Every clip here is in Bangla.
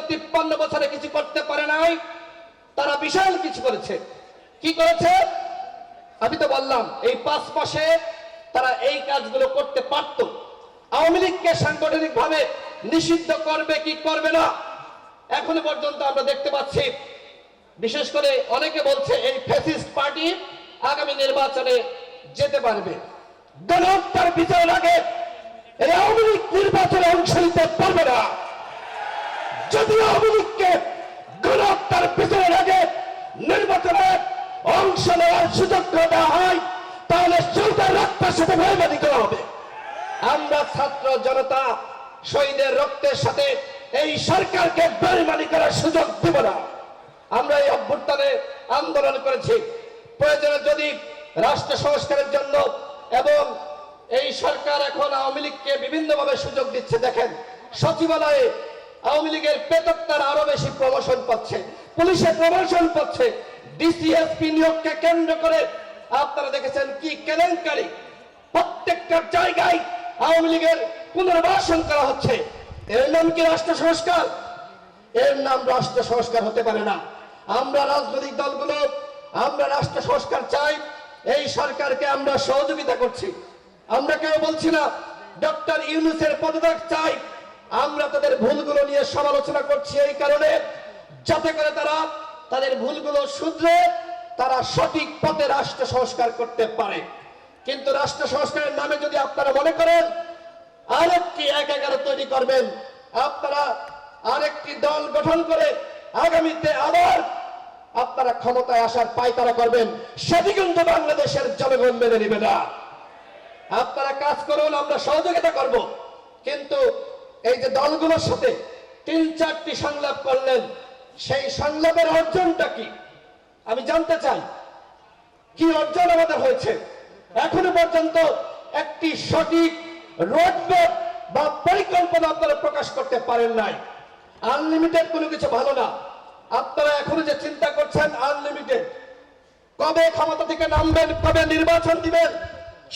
53 বছরে কিছু করতে পারে নাই, তারা বিশাল কিছু করেছে। কি করেছে? আমি তো বললাম এই 5 মাসে তারা এই কাজগুলো করতে পারত। আওয়ামী লীগকে সাংগঠনিকভাবে নিষিদ্ধ করবে কি করবে না, এখনো পর্যন্ত আমরা দেখতে পাচ্ছি। বিশেষ করে অনেকে বলছে এই ফ্যাসিস্ট পার্টি আগামী নির্বাচনে যেতে পারবে। গণহত্যার বিচারের আগে এই আওয়ামী লীগ নির্বাচনে অংশ নিতে পারবে না। যদি আওয়ামী লীগকে গণহত্যার বিচারের আগে নির্বাচনে অংশ নেওয়ার সুযোগ দেওয়া হয়, তাহলে সেটার রক্তের সাথে বেইমানি করা হবে। আমরা ছাত্র জনতা শহীদের রক্তের সাথে এই সরকারকে বেইমানি করার সুযোগ দেব না। আমরা এই অভ্যুত্থানে আন্দোলন করেছি। প্রয়োজনে যদি রাষ্ট্র সংস্কারের জন্য, এবং এই সরকার এখন আওয়ামী লীগকে বিভিন্নভাবে সুযোগ দিচ্ছে। দেখেন, সচিবালয়ে আওয়ামী লীগের প্রেতাত্মারা আরো বেশি প্রমোশন পাচ্ছে, পুলিশে প্রমোশন পাচ্ছে, ডিসিএসপি নিয়োগকে কেন্দ্র করে আপনারা দেখেছেন কি কেলেঙ্কারি। প্রত্যেকটা জায়গায় আওয়ামী লীগের পুনর্বাসন করা হচ্ছে। এর নাম কি রাষ্ট্র সংস্কার? এর নাম রাষ্ট্র সংস্কার হতে পারে না। আমরা রাজনৈতিক দলগুলো আমরা রাষ্ট্র সংস্কার চাই। এই সরকারকে আমরা সহযোগিতা করছি। আমরা কেউ বলছি না ডক্টর ইউনূসের পদত্যাগ চাই। আমরা তাদের ভুলগুলো নিয়ে সমালোচনা করছি এই কারণে, যাতে করে তারা তাদের ভুলগুলো শুধরে তারা সঠিক পথে রাষ্ট্র সংস্কার করতে পারে। কিন্তু রাষ্ট্র সংস্কারের নামে যদি আপনারা মনে করেন আরেকটি ১/১১ তৈরি করবেন, আপনারা আরেকটি দল গঠন করে আগামীতে আবার আপনারা ক্ষমতায় আসার পায়তারা করবেন, সেটি কিন্তু বাংলাদেশের জনগণ মেনে নেবে না। আপনারা কাজ করুন, আমরা সহযোগিতা করব। কিন্তু এই যে দলগুলোর সাথে ৩-৪টি সংলাপ করলেন, সেই সংলাপের অর্জনটা কি আমি জানতে চাই। কি অর্জন আমাদের হয়েছে? এখনো পর্যন্ত একটি সঠিক রোডম্যাপ বা পরিকল্পনা আপনারা প্রকাশ করতে পারেন নাই। আনলিমিটেড কোনো কিছু ভালো না। আপনারা এখনো যে চিন্তা করছেন আনলিমিটেড, কবে ক্ষমতা থেকে নামবেন, কবে নির্বাচন দিবেন,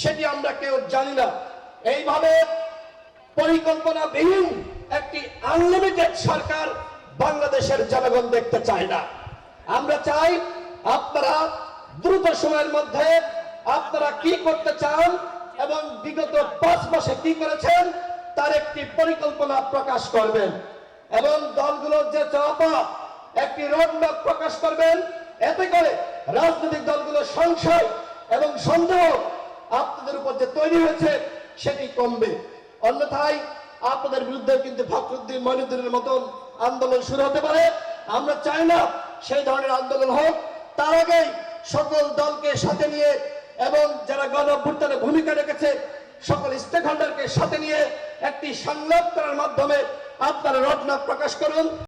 সেটি আমরা কেউ জানি না। এইভাবে পরিকল্পনাবিহীন একটি আনলিমিটেড সরকার বাংলাদেশের জনগণ দেখতে চায় না। আমরা চাই আপনারা দ্রুত সময়ের মধ্যে আপনারা কি করতে চান এবং বিগত 5 মাসে কি করেছেন তার একটি পরিকল্পনা প্রকাশ করবেন, এবং দলগুলোর যে চাওয়া একটি রোডম্যাপ প্রকাশ করবেন। এতে করে রাজনৈতিক দলগুলোর সংশয় এবং সন্দেহ আপনাদের উপর যে তৈরি হয়েছে সেটি কমবে। অন্যথায় আপনাদের বিরুদ্ধে কিন্তু ফখরুদ্দিন মঈনুদ্দিনের মতন আন্দোলন শুরু হতে পারে। আমরা চাই না সেই ধরনের আন্দোলন হোক। তার আগেই সকল দলকে সাথে নিয়ে এবং যারা গণ অভ্যুত্থানে ভূমিকা রেখেছে সকল স্টেক হোল্ডারকে সাথে নিয়ে একটি সংলাপ করার মাধ্যমে আপনারা রোডম্যাপ প্রকাশ করুন।